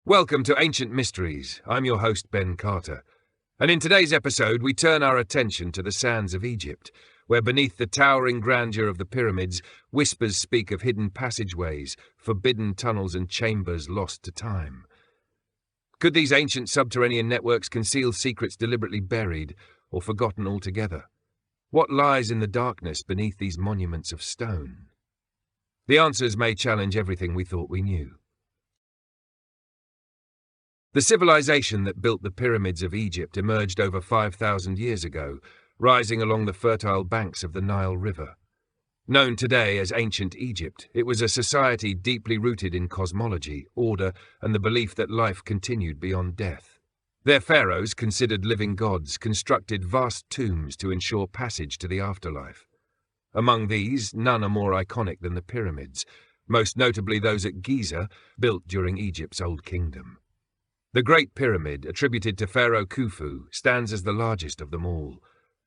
Welcome to Ancient Mysteries. I'm your host, Ben Carter. And in today's episode, we turn our attention to the sands of Egypt, where beneath the towering grandeur of the pyramids, whispers speak of hidden passageways, forbidden tunnels and chambers lost to time. Could these ancient subterranean networks conceal secrets deliberately buried or forgotten altogether? What lies in the darkness beneath these monuments of stone? The answers may challenge everything we thought we knew. The civilization that built the pyramids of Egypt emerged over 5,000 years ago, rising along the fertile banks of the Nile River. Known today as Ancient Egypt, it was a society deeply rooted in cosmology, order, and the belief that life continued beyond death. Their pharaohs, considered living gods, constructed vast tombs to ensure passage to the afterlife. Among these, none are more iconic than the pyramids, most notably those at Giza, built during Egypt's Old Kingdom. The Great Pyramid, attributed to Pharaoh Khufu, stands as the largest of them all.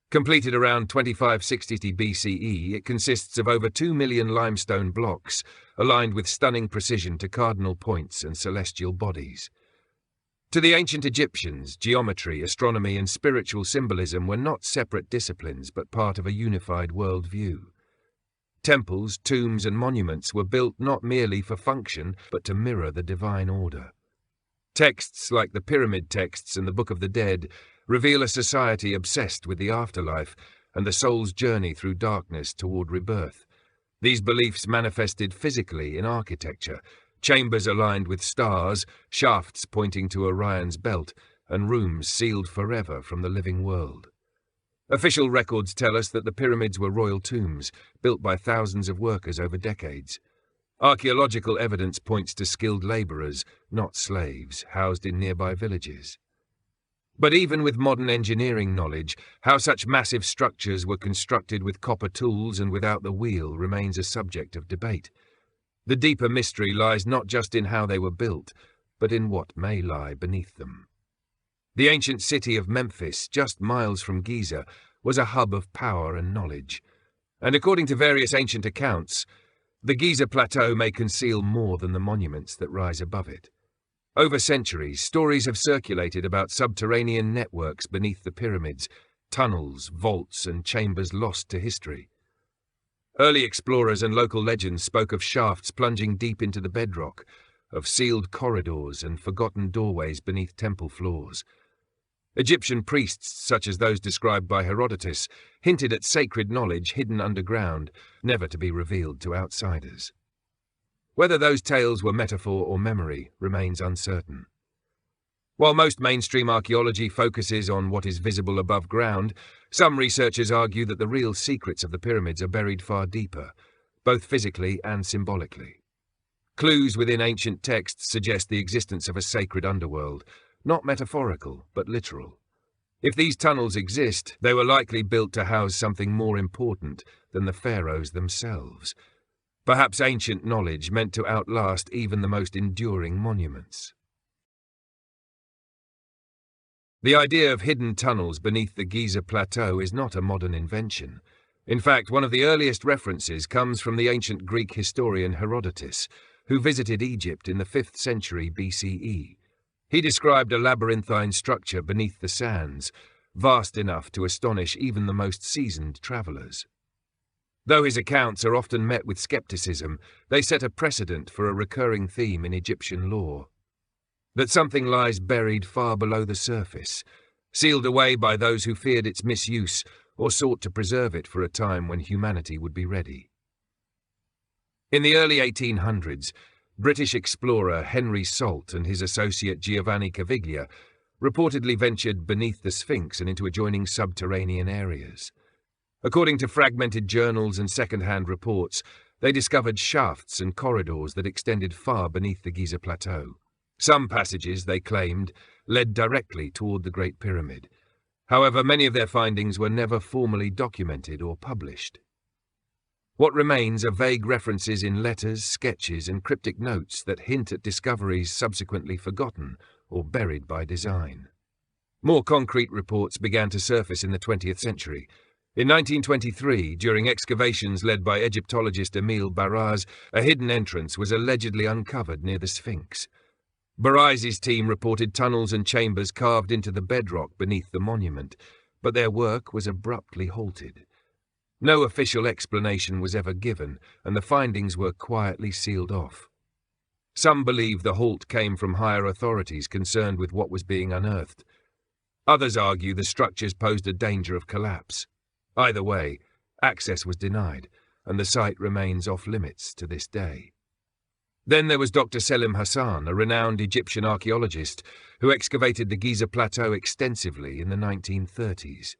Completed around 2560 BCE, it consists of over 2 million limestone blocks, aligned with stunning precision to cardinal points and celestial bodies. To the ancient Egyptians, geometry, astronomy, and spiritual symbolism were not separate disciplines but part of a unified worldview. Temples, tombs, and monuments were built not merely for function but to mirror the divine order. Texts like the Pyramid Texts and the Book of the Dead reveal a society obsessed with the afterlife and the soul's journey through darkness toward rebirth. These beliefs manifested physically in architecture, chambers aligned with stars, shafts pointing to Orion's belt, and rooms sealed forever from the living world. Official records tell us that the pyramids were royal tombs, built by thousands of workers over decades. Archaeological evidence points to skilled labourers, not slaves, housed in nearby villages. But even with modern engineering knowledge, how such massive structures were constructed with copper tools and without the wheel remains a subject of debate. The deeper mystery lies not just in how they were built, but in what may lie beneath them. The ancient city of Memphis, just miles from Giza, was a hub of power and knowledge. And according to various ancient accounts, the Giza Plateau may conceal more than the monuments that rise above it. Over centuries, stories have circulated about subterranean networks beneath the pyramids, tunnels, vaults, and chambers lost to history. Early explorers and local legends spoke of shafts plunging deep into the bedrock, of sealed corridors and forgotten doorways beneath temple floors. Egyptian priests, such as those described by Herodotus, hinted at sacred knowledge hidden underground, never to be revealed to outsiders. Whether those tales were metaphor or memory remains uncertain. While most mainstream archaeology focuses on what is visible above ground, some researchers argue that the real secrets of the pyramids are buried far deeper, both physically and symbolically. Clues within ancient texts suggest the existence of a sacred underworld, not metaphorical, but literal. If these tunnels exist, they were likely built to house something more important than the pharaohs themselves. Perhaps ancient knowledge meant to outlast even the most enduring monuments. The idea of hidden tunnels beneath the Giza Plateau is not a modern invention. In fact, one of the earliest references comes from the ancient Greek historian Herodotus, who visited Egypt in the 5th century BCE. He described a labyrinthine structure beneath the sands, vast enough to astonish even the most seasoned travellers. Though his accounts are often met with skepticism, they set a precedent for a recurring theme in Egyptian lore: that something lies buried far below the surface, sealed away by those who feared its misuse or sought to preserve it for a time when humanity would be ready. In the early 1800s, British explorer Henry Salt and his associate Giovanni Caviglia reportedly ventured beneath the Sphinx and into adjoining subterranean areas. According to fragmented journals and second-hand reports, they discovered shafts and corridors that extended far beneath the Giza Plateau. Some passages, they claimed, led directly toward the Great Pyramid. However, many of their findings were never formally documented or published. What remains are vague references in letters, sketches, and cryptic notes that hint at discoveries subsequently forgotten or buried by design. More concrete reports began to surface in the 20th century. In 1923, during excavations led by Egyptologist Emile Barraz, a hidden entrance was allegedly uncovered near the Sphinx. Barai's team reported tunnels and chambers carved into the bedrock beneath the monument, but their work was abruptly halted. No official explanation was ever given, and the findings were quietly sealed off. Some believe the halt came from higher authorities concerned with what was being unearthed. Others argue the structures posed a danger of collapse. Either way, access was denied, and the site remains off-limits to this day. Then there was Dr. Selim Hassan, a renowned Egyptian archaeologist who excavated the Giza Plateau extensively in the 1930s.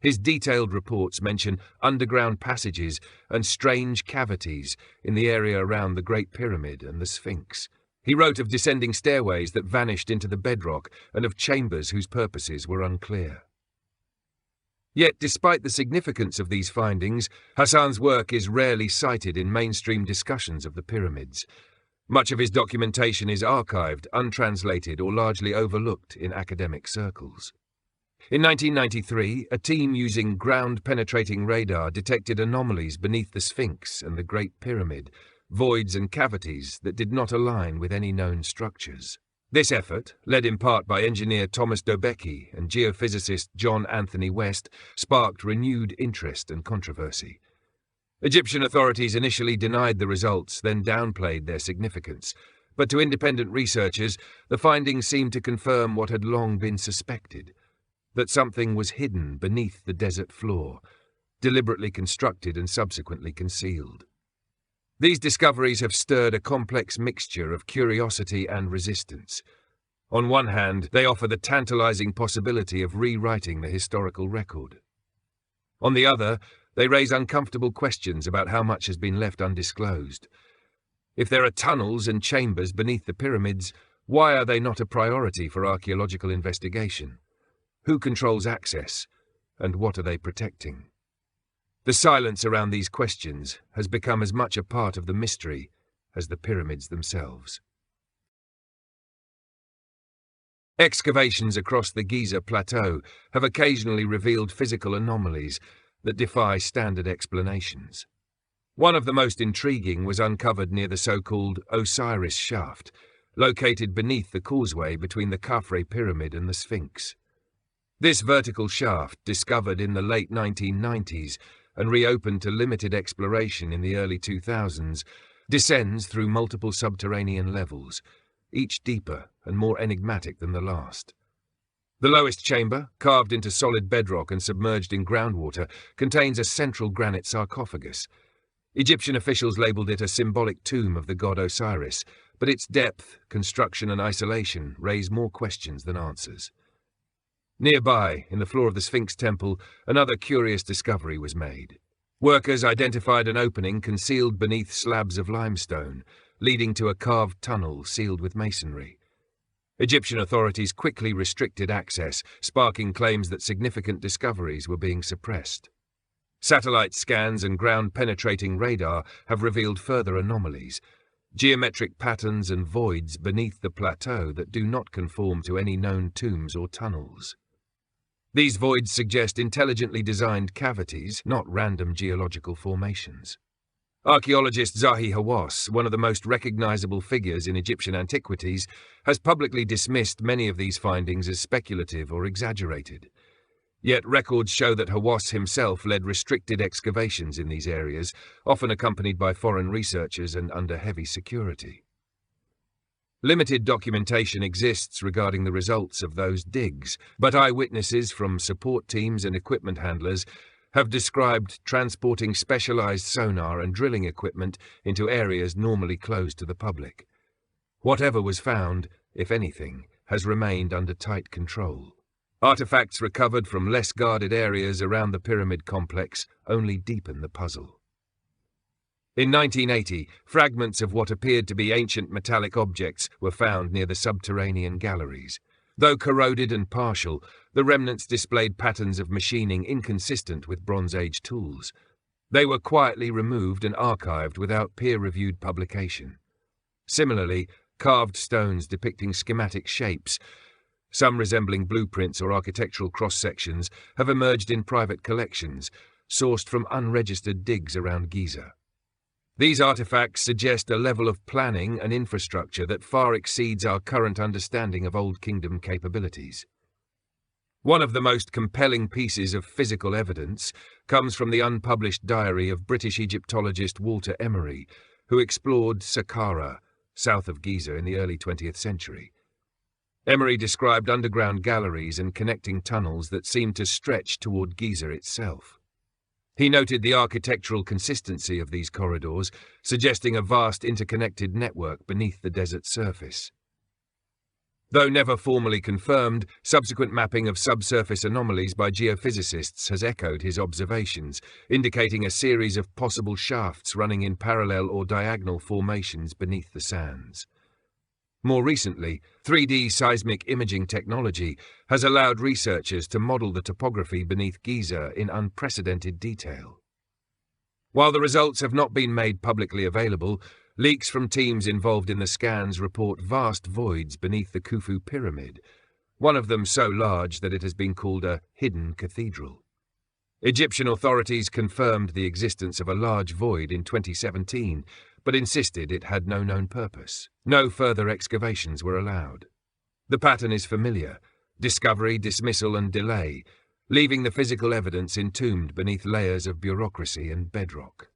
His detailed reports mention underground passages and strange cavities in the area around the Great Pyramid and the Sphinx. He wrote of descending stairways that vanished into the bedrock and of chambers whose purposes were unclear. Yet, despite the significance of these findings, Hassan's work is rarely cited in mainstream discussions of the pyramids. Much of his documentation is archived, untranslated, or largely overlooked in academic circles. In 1993, a team using ground-penetrating radar detected anomalies beneath the Sphinx and the Great Pyramid, voids and cavities that did not align with any known structures. This effort, led in part by engineer Thomas Dobecki and geophysicist John Anthony West, sparked renewed interest and controversy. Egyptian authorities initially denied the results, then downplayed their significance, but to independent researchers, the findings seemed to confirm what had long been suspected, that something was hidden beneath the desert floor, deliberately constructed and subsequently concealed. These discoveries have stirred a complex mixture of curiosity and resistance. On one hand, they offer the tantalizing possibility of rewriting the historical record. On the other, they raise uncomfortable questions about how much has been left undisclosed. If there are tunnels and chambers beneath the pyramids, why are they not a priority for archaeological investigation? Who controls access, and what are they protecting? The silence around these questions has become as much a part of the mystery as the pyramids themselves. Excavations across the Giza Plateau have occasionally revealed physical anomalies that defy standard explanations. One of the most intriguing was uncovered near the so-called Osiris Shaft, located beneath the causeway between the Khafre Pyramid and the Sphinx. This vertical shaft, discovered in the late 1990s and reopened to limited exploration in the early 2000s, descends through multiple subterranean levels, each deeper and more enigmatic than the last. The lowest chamber, carved into solid bedrock and submerged in groundwater, contains a central granite sarcophagus. Egyptian officials labelled it a symbolic tomb of the god Osiris, but its depth, construction and isolation raise more questions than answers. Nearby, in the floor of the Sphinx temple, another curious discovery was made. Workers identified an opening concealed beneath slabs of limestone, leading to a carved tunnel sealed with masonry. Egyptian authorities quickly restricted access, sparking claims that significant discoveries were being suppressed. Satellite scans and ground-penetrating radar have revealed further anomalies, geometric patterns and voids beneath the plateau that do not conform to any known tombs or tunnels. These voids suggest intelligently designed cavities, not random geological formations. Archaeologist Zahi Hawass, one of the most recognizable figures in Egyptian antiquities, has publicly dismissed many of these findings as speculative or exaggerated. Yet records show that Hawass himself led restricted excavations in these areas, often accompanied by foreign researchers and under heavy security. Limited documentation exists regarding the results of those digs, but eyewitnesses from support teams and equipment handlers have described transporting specialized sonar and drilling equipment into areas normally closed to the public. Whatever was found, if anything, has remained under tight control. Artifacts recovered from less guarded areas around the pyramid complex only deepen the puzzle. In 1980, fragments of what appeared to be ancient metallic objects were found near the subterranean galleries. Though corroded and partial, the remnants displayed patterns of machining inconsistent with Bronze Age tools. They were quietly removed and archived without peer-reviewed publication. Similarly, carved stones depicting schematic shapes, some resembling blueprints or architectural cross-sections, have emerged in private collections, sourced from unregistered digs around Giza. These artifacts suggest a level of planning and infrastructure that far exceeds our current understanding of Old Kingdom capabilities. One of the most compelling pieces of physical evidence comes from the unpublished diary of British Egyptologist Walter Emery, who explored Saqqara, south of Giza, in the early 20th century. Emery described underground galleries and connecting tunnels that seemed to stretch toward Giza itself. He noted the architectural consistency of these corridors, suggesting a vast interconnected network beneath the desert surface. Though never formally confirmed, subsequent mapping of subsurface anomalies by geophysicists has echoed his observations, indicating a series of possible shafts running in parallel or diagonal formations beneath the sands. More recently, 3D seismic imaging technology has allowed researchers to model the topography beneath Giza in unprecedented detail. While the results have not been made publicly available, leaks from teams involved in the scans report vast voids beneath the Khufu pyramid, one of them so large that it has been called a hidden cathedral. Egyptian authorities confirmed the existence of a large void in 2017, but insisted it had no known purpose. No further excavations were allowed. The pattern is familiar: discovery, dismissal, and delay, leaving the physical evidence entombed beneath layers of bureaucracy and bedrock.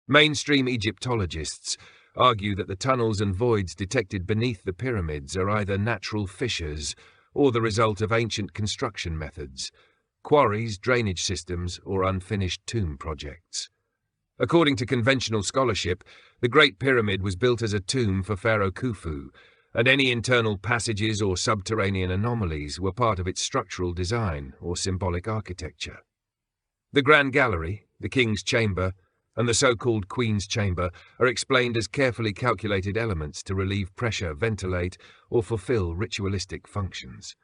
Mainstream Egyptologists argue that the tunnels and voids detected beneath the pyramids are either natural fissures or the result of ancient construction methods, quarries, drainage systems, or unfinished tomb projects. According to conventional scholarship, the Great Pyramid was built as a tomb for Pharaoh Khufu, and any internal passages or subterranean anomalies were part of its structural design or symbolic architecture. The Grand Gallery, the King's Chamber, and the so-called Queen's Chamber are explained as carefully calculated elements to relieve pressure, ventilate, or fulfill ritualistic functions.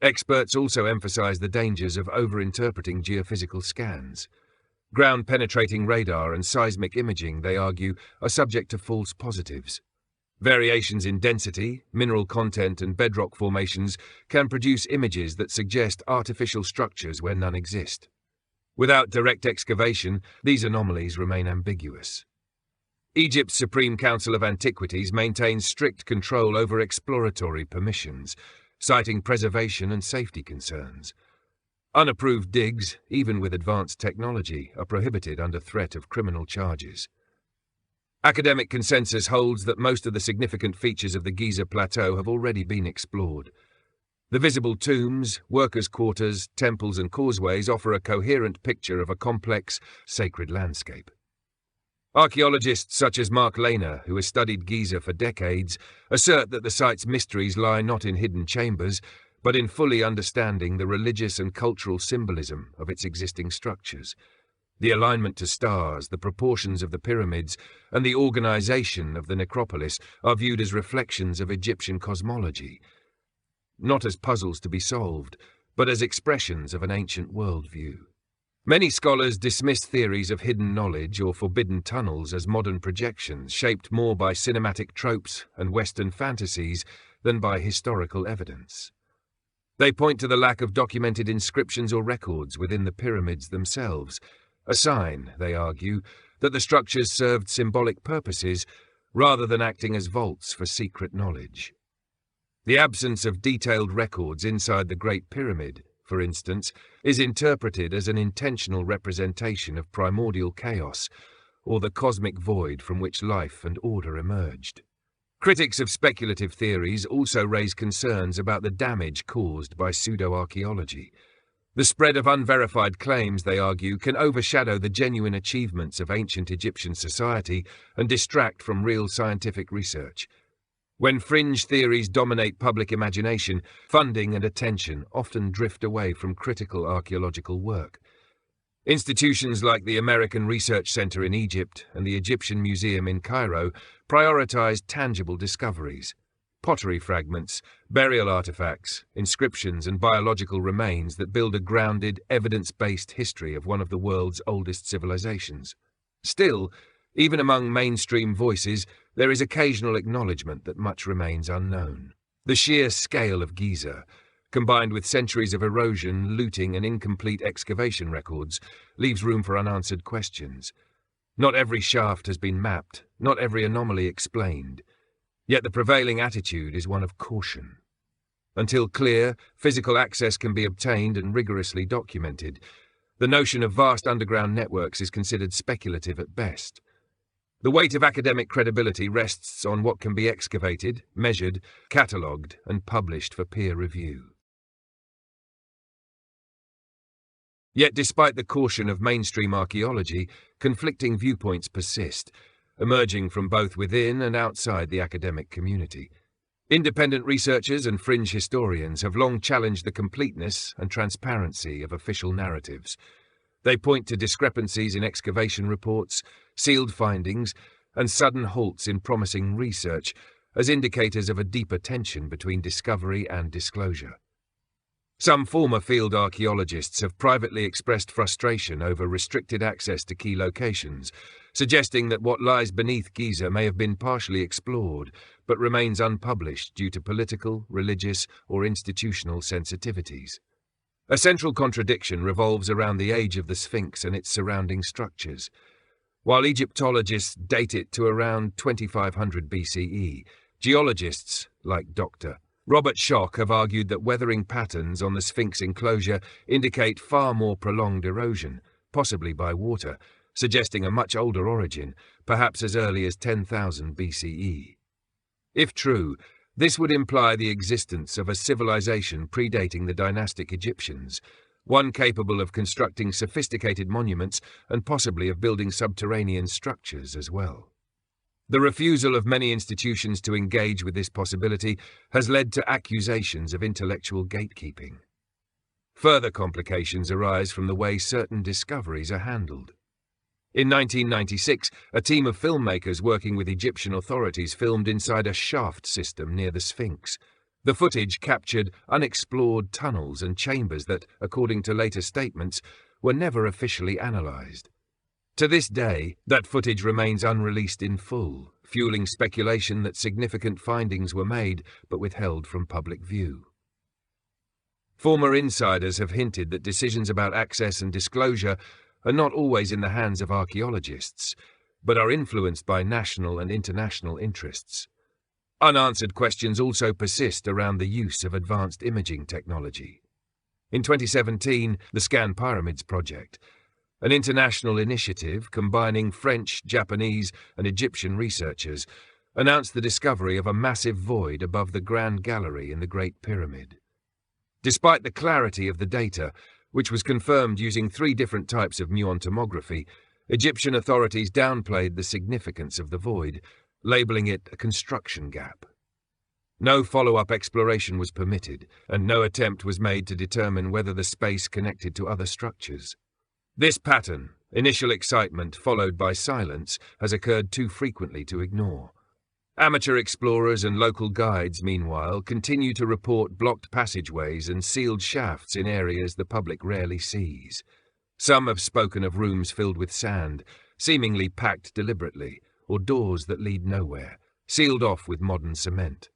Experts also emphasize the dangers of over-interpreting geophysical scans. Ground-penetrating radar and seismic imaging, they argue, are subject to false positives. Variations in density, mineral content, and bedrock formations can produce images that suggest artificial structures where none exist. Without direct excavation, these anomalies remain ambiguous. Egypt's Supreme Council of Antiquities maintains strict control over exploratory permissions, citing preservation and safety concerns. Unapproved digs, even with advanced technology, are prohibited under threat of criminal charges. Academic consensus holds that most of the significant features of the Giza Plateau have already been explored. The visible tombs, workers' quarters, temples, and causeways offer a coherent picture of a complex, sacred landscape. Archaeologists such as Mark Lehner, who has studied Giza for decades, assert that the site's mysteries lie not in hidden chambers, but in fully understanding the religious and cultural symbolism of its existing structures. The alignment to stars, the proportions of the pyramids, and the organization of the necropolis are viewed as reflections of Egyptian cosmology, not as puzzles to be solved, but as expressions of an ancient worldview. Many scholars dismiss theories of hidden knowledge or forbidden tunnels as modern projections shaped more by cinematic tropes and Western fantasies than by historical evidence. They point to the lack of documented inscriptions or records within the pyramids themselves, a sign, they argue, that the structures served symbolic purposes rather than acting as vaults for secret knowledge. The absence of detailed records inside the Great Pyramid, for instance, is interpreted as an intentional representation of primordial chaos or the cosmic void from which life and order emerged. Critics of speculative theories also raise concerns about the damage caused by pseudo-archaeology. The spread of unverified claims, they argue, can overshadow the genuine achievements of ancient Egyptian society and distract from real scientific research. When fringe theories dominate public imagination, funding and attention often drift away from critical archaeological work. Institutions like the American Research Center in Egypt and the Egyptian Museum in Cairo prioritize tangible discoveries: pottery fragments, burial artifacts, inscriptions, and biological remains that build a grounded, evidence-based history of one of the world's oldest civilizations. Still, even among mainstream voices, there is occasional acknowledgement that much remains unknown. The sheer scale of Giza, combined with centuries of erosion, looting, and incomplete excavation records, leaves room for unanswered questions. Not every shaft has been mapped, not every anomaly explained. Yet the prevailing attitude is one of caution. Until clear, physical access can be obtained and rigorously documented, the notion of vast underground networks is considered speculative at best. The weight of academic credibility rests on what can be excavated, measured, catalogued, and published for peer review. Yet despite the caution of mainstream archaeology, conflicting viewpoints persist, emerging from both within and outside the academic community. Independent researchers and fringe historians have long challenged the completeness and transparency of official narratives. They point to discrepancies in excavation reports, sealed findings, and sudden halts in promising research as indicators of a deeper tension between discovery and disclosure. Some former field archaeologists have privately expressed frustration over restricted access to key locations, suggesting that what lies beneath Giza may have been partially explored, but remains unpublished due to political, religious, or institutional sensitivities. A central contradiction revolves around the age of the Sphinx and its surrounding structures. While Egyptologists date it to around 2500 BCE, geologists, like Dr. Robert Schoch, have argued that weathering patterns on the Sphinx enclosure indicate far more prolonged erosion, possibly by water, suggesting a much older origin, perhaps as early as 10,000 BCE. If true, this would imply the existence of a civilization predating the dynastic Egyptians, one capable of constructing sophisticated monuments and possibly of building subterranean structures as well. The refusal of many institutions to engage with this possibility has led to accusations of intellectual gatekeeping. Further complications arise from the way certain discoveries are handled. In 1996, a team of filmmakers working with Egyptian authorities filmed inside a shaft system near the Sphinx. The footage captured unexplored tunnels and chambers that, according to later statements, were never officially analysed. To this day, that footage remains unreleased in full, fueling speculation that significant findings were made but withheld from public view. Former insiders have hinted that decisions about access and disclosure are not always in the hands of archaeologists, but are influenced by national and international interests. Unanswered questions also persist around the use of advanced imaging technology. In 2017, the Scan Pyramids project, an international initiative combining French, Japanese, and Egyptian researchers, announced the discovery of a massive void above the Grand Gallery in the Great Pyramid. Despite the clarity of the data, which was confirmed using 3 different types of muon tomography, Egyptian authorities downplayed the significance of the void, labeling it a construction gap. No follow-up exploration was permitted, and no attempt was made to determine whether the space connected to other structures. This pattern, initial excitement followed by silence, has occurred too frequently to ignore. Amateur explorers and local guides, meanwhile, continue to report blocked passageways and sealed shafts in areas the public rarely sees. Some have spoken of rooms filled with sand, seemingly packed deliberately, or doors that lead nowhere, sealed off with modern cement.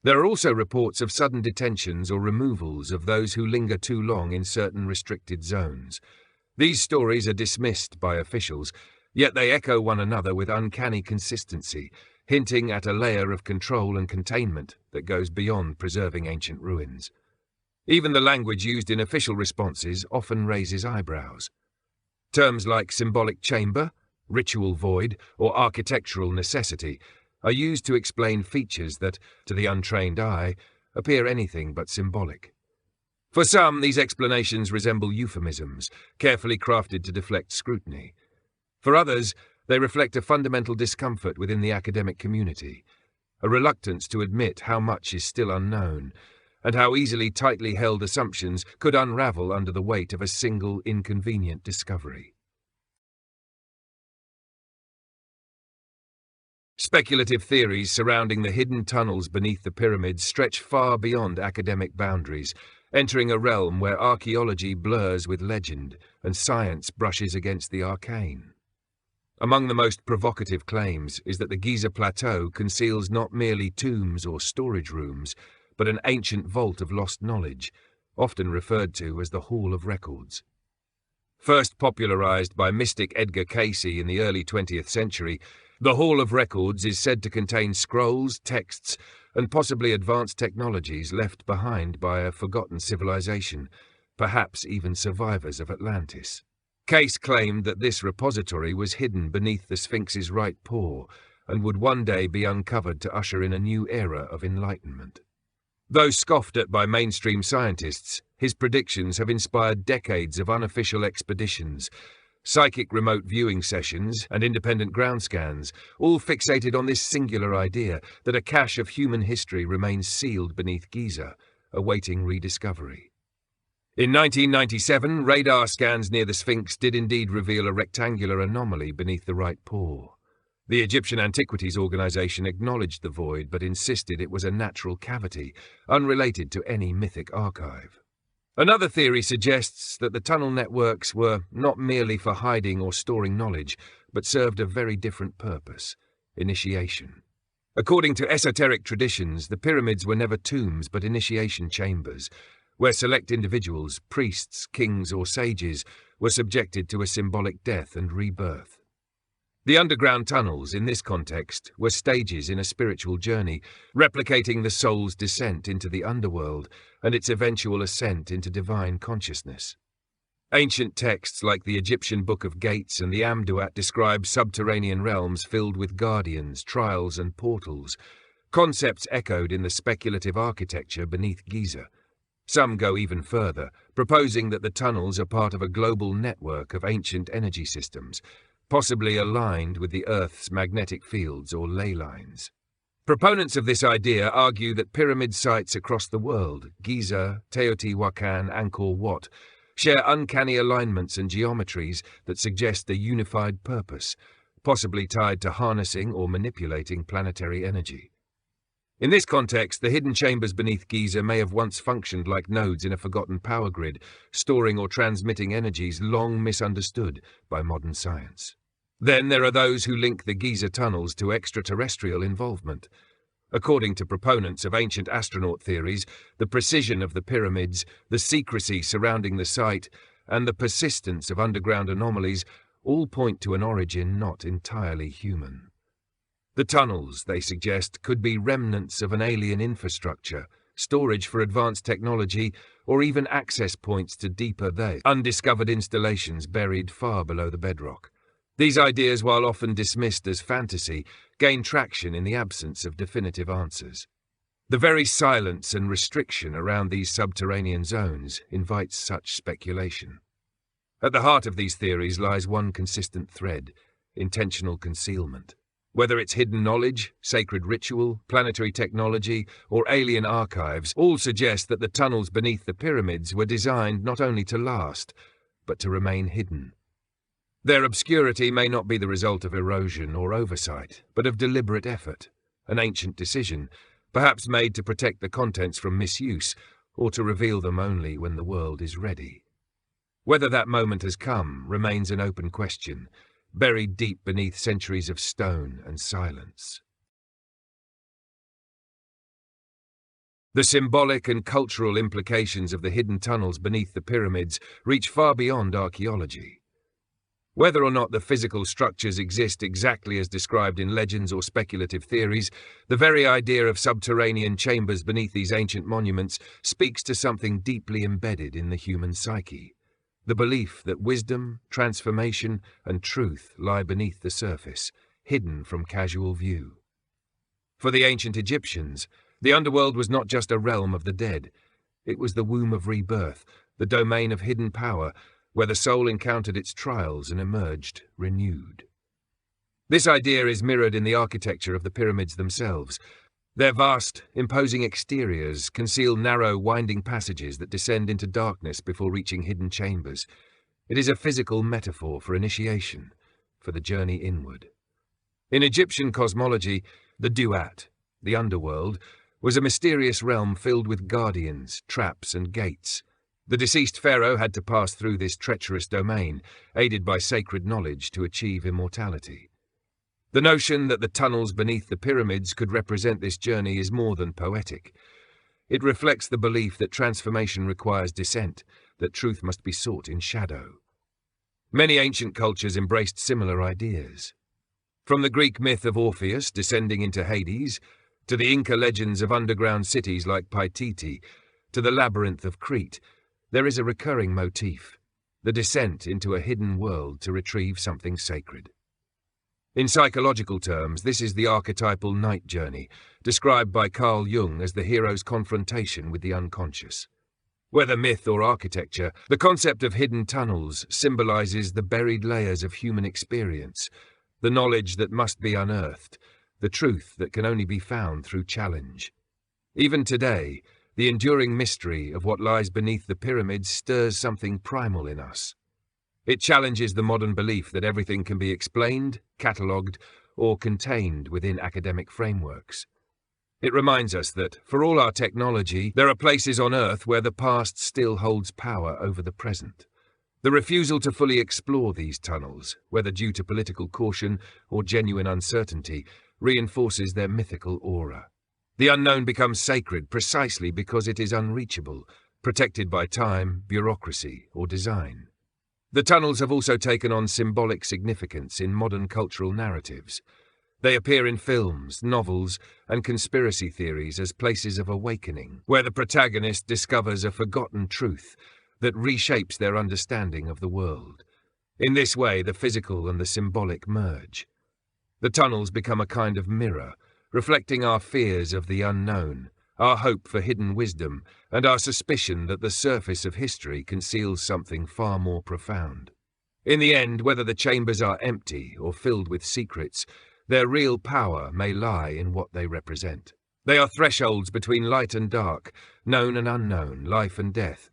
There are also reports of sudden detentions or removals of those who linger too long in certain restricted zones. These stories are dismissed by officials, yet they echo one another with uncanny consistency, hinting at a layer of control and containment that goes beyond preserving ancient ruins. Even the language used in official responses often raises eyebrows. Terms like symbolic chamber, ritual void, or architectural necessity are used to explain features that, to the untrained eye, appear anything but symbolic. For some, these explanations resemble euphemisms, carefully crafted to deflect scrutiny. For others, they reflect a fundamental discomfort within the academic community, a reluctance to admit how much is still unknown, and how easily tightly held assumptions could unravel under the weight of a single inconvenient discovery. Speculative theories surrounding the hidden tunnels beneath the pyramids stretch far beyond academic boundaries, entering a realm where archaeology blurs with legend and science brushes against the arcane. Among the most provocative claims is that the Giza Plateau conceals not merely tombs or storage rooms, but an ancient vault of lost knowledge, often referred to as the Hall of Records. First popularized by mystic Edgar Cayce in the early 20th century, the Hall of Records is said to contain scrolls, texts, and possibly advanced technologies left behind by a forgotten civilization, perhaps even survivors of Atlantis. Cayce claimed that this repository was hidden beneath the Sphinx's right paw and would one day be uncovered to usher in a new era of enlightenment. Though scoffed at by mainstream scientists, his predictions have inspired decades of unofficial expeditions, psychic remote viewing sessions, and independent ground scans, all fixated on this singular idea that a cache of human history remains sealed beneath Giza, awaiting rediscovery. In 1997, radar scans near the Sphinx did indeed reveal a rectangular anomaly beneath the right paw. The Egyptian Antiquities Organization acknowledged the void but insisted it was a natural cavity, unrelated to any mythic archive. Another theory suggests that the tunnel networks were not merely for hiding or storing knowledge, but served a very different purpose: initiation. According to esoteric traditions, the pyramids were never tombs but initiation chambers, where select individuals, priests, kings, or sages, were subjected to a symbolic death and rebirth. The underground tunnels, in this context, were stages in a spiritual journey, replicating the soul's descent into the underworld and its eventual ascent into divine consciousness. Ancient texts like the Egyptian Book of Gates and the Amduat describe subterranean realms filled with guardians, trials, and portals, concepts echoed in the speculative architecture beneath Giza. Some go even further, proposing that the tunnels are part of a global network of ancient energy systems, possibly aligned with the Earth's magnetic fields or ley lines. Proponents of this idea argue that pyramid sites across the world, Giza, Teotihuacan, Angkor Wat, share uncanny alignments and geometries that suggest a unified purpose, possibly tied to harnessing or manipulating planetary energy. In this context, the hidden chambers beneath Giza may have once functioned like nodes in a forgotten power grid, storing or transmitting energies long misunderstood by modern science. Then there are those who link the Giza tunnels to extraterrestrial involvement. According to proponents of ancient astronaut theories, the precision of the pyramids, the secrecy surrounding the site, and the persistence of underground anomalies all point to an origin not entirely human. The tunnels, they suggest, could be remnants of an alien infrastructure, storage for advanced technology, or even access points to deeper undiscovered installations buried far below the bedrock. These ideas, while often dismissed as fantasy, gain traction in the absence of definitive answers. The very silence and restriction around these subterranean zones invites such speculation. At the heart of these theories lies one consistent thread: intentional concealment. Whether it's hidden knowledge, sacred ritual, planetary technology, or alien archives, all suggest that the tunnels beneath the pyramids were designed not only to last, but to remain hidden. Their obscurity may not be the result of erosion or oversight, but of deliberate effort, an ancient decision, perhaps made to protect the contents from misuse, or to reveal them only when the world is ready. Whether that moment has come remains an open question, buried deep beneath centuries of stone and silence. The symbolic and cultural implications of the hidden tunnels beneath the pyramids reach far beyond archaeology. Whether or not the physical structures exist exactly as described in legends or speculative theories, the very idea of subterranean chambers beneath these ancient monuments speaks to something deeply embedded in the human psyche: the belief that wisdom, transformation, and truth lie beneath the surface, hidden from casual view. For the ancient Egyptians, the underworld was not just a realm of the dead. It was the womb of rebirth, the domain of hidden power, where the soul encountered its trials and emerged renewed. This idea is mirrored in the architecture of the pyramids themselves. Their vast, imposing exteriors conceal narrow, winding passages that descend into darkness before reaching hidden chambers. It is a physical metaphor for initiation, for the journey inward. In Egyptian cosmology, the Duat, the underworld, was a mysterious realm filled with guardians, traps, and gates. The deceased pharaoh had to pass through this treacherous domain, aided by sacred knowledge, to achieve immortality. The notion that the tunnels beneath the pyramids could represent this journey is more than poetic. It reflects the belief that transformation requires descent, that truth must be sought in shadow. Many ancient cultures embraced similar ideas. From the Greek myth of Orpheus descending into Hades, to the Inca legends of underground cities like Paititi, to the labyrinth of Crete, there is a recurring motif: the descent into a hidden world to retrieve something sacred. In psychological terms, this is the archetypal night journey, described by Carl Jung as the hero's confrontation with the unconscious. Whether myth or architecture, the concept of hidden tunnels symbolizes the buried layers of human experience, the knowledge that must be unearthed, the truth that can only be found through challenge. Even today, the enduring mystery of what lies beneath the pyramids stirs something primal in us. It challenges the modern belief that everything can be explained, catalogued, or contained within academic frameworks. It reminds us that, for all our technology, there are places on Earth where the past still holds power over the present. The refusal to fully explore these tunnels, whether due to political caution or genuine uncertainty, reinforces their mythical aura. The unknown becomes sacred precisely because it is unreachable, protected by time, bureaucracy, or design. The tunnels have also taken on symbolic significance in modern cultural narratives. They appear in films, novels, and conspiracy theories as places of awakening, where the protagonist discovers a forgotten truth that reshapes their understanding of the world. In this way, the physical and the symbolic merge. The tunnels become a kind of mirror, reflecting our fears of the unknown, our hope for hidden wisdom, and our suspicion that the surface of history conceals something far more profound. In the end, whether the chambers are empty or filled with secrets, their real power may lie in what they represent. They are thresholds between light and dark, known and unknown, life and death.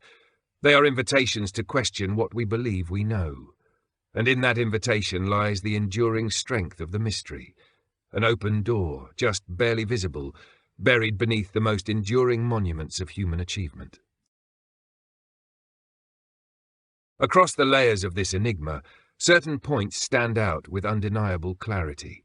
They are invitations to question what we believe we know. And in that invitation lies the enduring strength of the mystery, an open door, just barely visible, buried beneath the most enduring monuments of human achievement. Across the layers of this enigma, certain points stand out with undeniable clarity.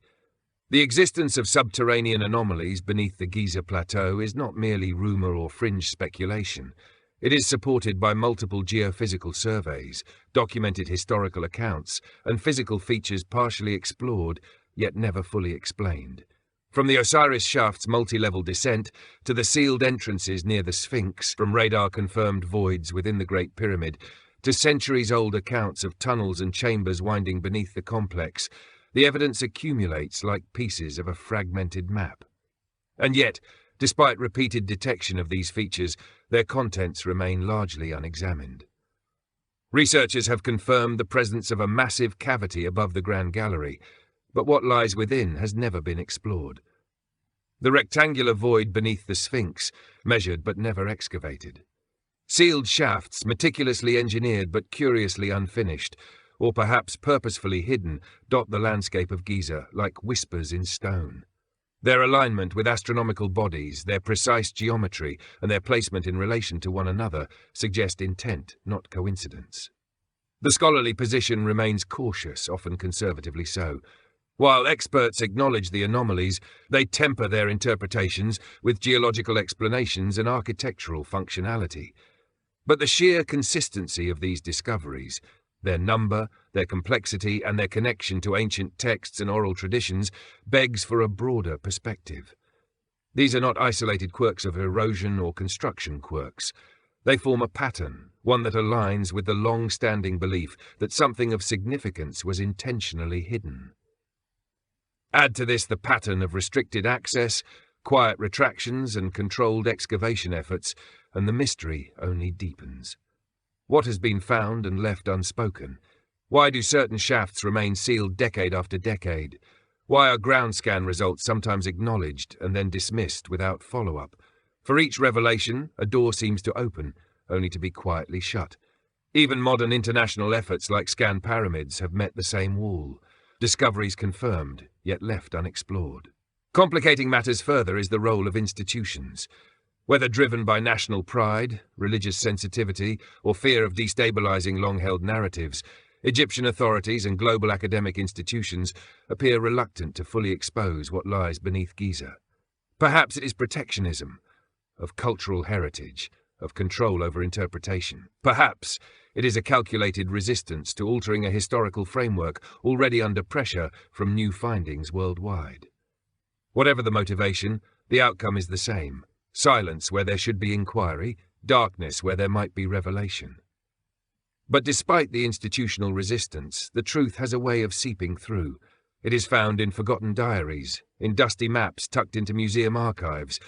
The existence of subterranean anomalies beneath the Giza Plateau is not merely rumor or fringe speculation. It is supported by multiple geophysical surveys, documented historical accounts, and physical features partially explored, yet never fully explained. From the Osiris shaft's multi-level descent to the sealed entrances near the Sphinx, from radar-confirmed voids within the Great Pyramid, to centuries-old accounts of tunnels and chambers winding beneath the complex, the evidence accumulates like pieces of a fragmented map. And yet, despite repeated detection of these features, their contents remain largely unexamined. Researchers have confirmed the presence of a massive cavity above the Grand Gallery, but what lies within has never been explored. The rectangular void beneath the Sphinx, measured but never excavated. Sealed shafts, meticulously engineered but curiously unfinished, or perhaps purposefully hidden, dot the landscape of Giza like whispers in stone. Their alignment with astronomical bodies, their precise geometry, and their placement in relation to one another suggest intent, not coincidence. The scholarly position remains cautious, often conservatively so. While experts acknowledge the anomalies, they temper their interpretations with geological explanations and architectural functionality. But the sheer consistency of these discoveries, their number, their complexity, and their connection to ancient texts and oral traditions begs for a broader perspective. These are not isolated quirks of erosion or construction quirks. They form a pattern, one that aligns with the long-standing belief that something of significance was intentionally hidden. Add to this the pattern of restricted access, quiet retractions, and controlled excavation efforts, and the mystery only deepens. What has been found and left unspoken? Why do certain shafts remain sealed decade after decade? Why are ground scan results sometimes acknowledged and then dismissed without follow-up? For each revelation, a door seems to open, only to be quietly shut. Even modern international efforts like Scan Pyramids have met the same wall. Discoveries confirmed, yet left unexplored. Complicating matters further is the role of institutions. Whether driven by national pride, religious sensitivity, or fear of destabilizing long-held narratives, Egyptian authorities and global academic institutions appear reluctant to fully expose what lies beneath Giza. Perhaps it is protectionism, of cultural heritage, of control over interpretation. Perhaps it is a calculated resistance to altering a historical framework already under pressure from new findings worldwide. Whatever the motivation, the outcome is the same: silence where there should be inquiry, darkness where there might be revelation. But despite the institutional resistance, the truth has a way of seeping through. It is found in forgotten diaries, in dusty maps tucked into museum archives,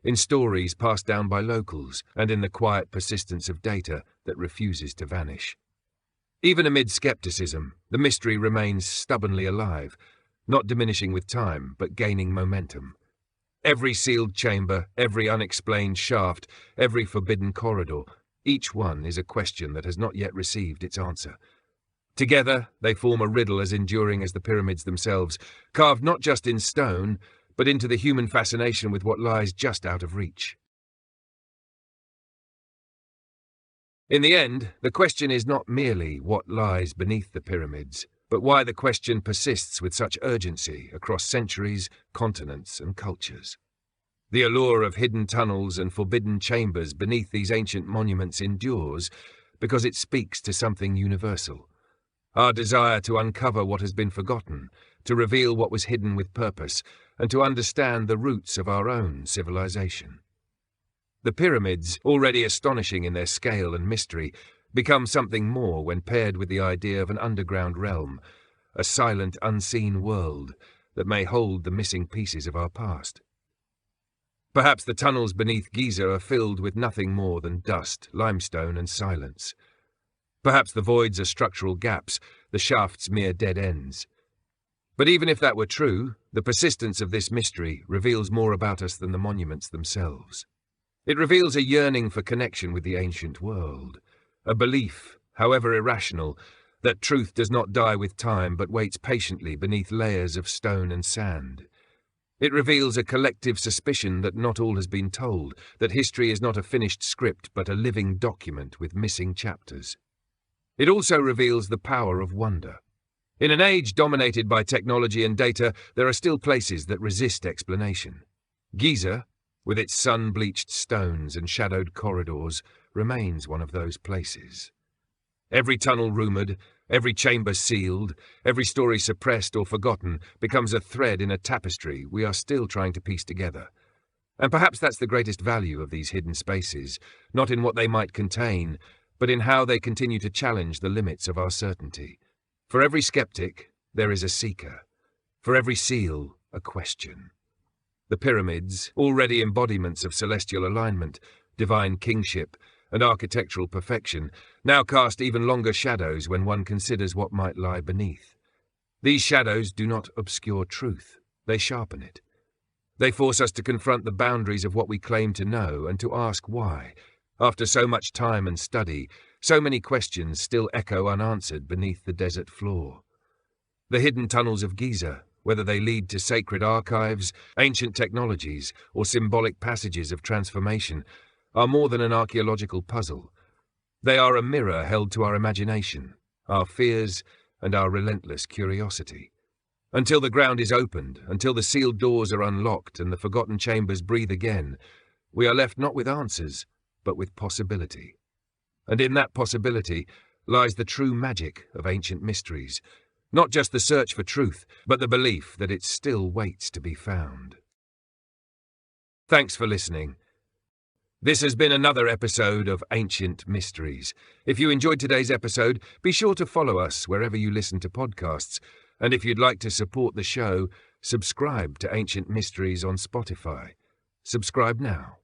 in stories passed down by locals, and in the quiet persistence of data that refuses to vanish. Even amid skepticism, the mystery remains stubbornly alive, not diminishing with time, but gaining momentum. Every sealed chamber, every unexplained shaft, every forbidden corridor, each one is a question that has not yet received its answer. Together, they form a riddle as enduring as the pyramids themselves, carved not just in stone, but into the human fascination with what lies just out of reach. In the end, the question is not merely what lies beneath the pyramids, but why the question persists with such urgency across centuries, continents, and cultures. The allure of hidden tunnels and forbidden chambers beneath these ancient monuments endures because it speaks to something universal. Our desire to uncover what has been forgotten, to reveal what was hidden with purpose, and to understand the roots of our own civilization. The pyramids, already astonishing in their scale and mystery, become something more when paired with the idea of an underground realm, a silent, unseen world that may hold the missing pieces of our past. Perhaps the tunnels beneath Giza are filled with nothing more than dust, limestone, and silence. Perhaps the voids are structural gaps, the shafts mere dead ends. But even if that were true, the persistence of this mystery reveals more about us than the monuments themselves. It reveals a yearning for connection with the ancient world, a belief, however irrational, that truth does not die with time but waits patiently beneath layers of stone and sand. It reveals a collective suspicion that not all has been told, that history is not a finished script but a living document with missing chapters. It also reveals the power of wonder. In an age dominated by technology and data, there are still places that resist explanation. Giza, with its sun-bleached stones and shadowed corridors, remains one of those places. Every tunnel rumoured, every chamber sealed, every story suppressed or forgotten becomes a thread in a tapestry we are still trying to piece together. And perhaps that's the greatest value of these hidden spaces, not in what they might contain, but in how they continue to challenge the limits of our certainty. For every skeptic, there is a seeker. For every seal, a question. The pyramids, already embodiments of celestial alignment, divine kingship, and architectural perfection, now cast even longer shadows when one considers what might lie beneath. These shadows do not obscure truth, they sharpen it. They force us to confront the boundaries of what we claim to know and to ask why, after so much time and study, so many questions still echo unanswered beneath the desert floor. The hidden tunnels of Giza, whether they lead to sacred archives, ancient technologies, or symbolic passages of transformation, are more than an archaeological puzzle. They are a mirror held to our imagination, our fears, and our relentless curiosity. Until the ground is opened, until the sealed doors are unlocked and the forgotten chambers breathe again, we are left not with answers, but with possibility. And in that possibility lies the true magic of ancient mysteries, not just the search for truth, but the belief that it still waits to be found. Thanks for listening. This has been another episode of Ancient Mysteries. If you enjoyed today's episode, be sure to follow us wherever you listen to podcasts. And if you'd like to support the show, subscribe to Ancient Mysteries on Spotify. Subscribe now.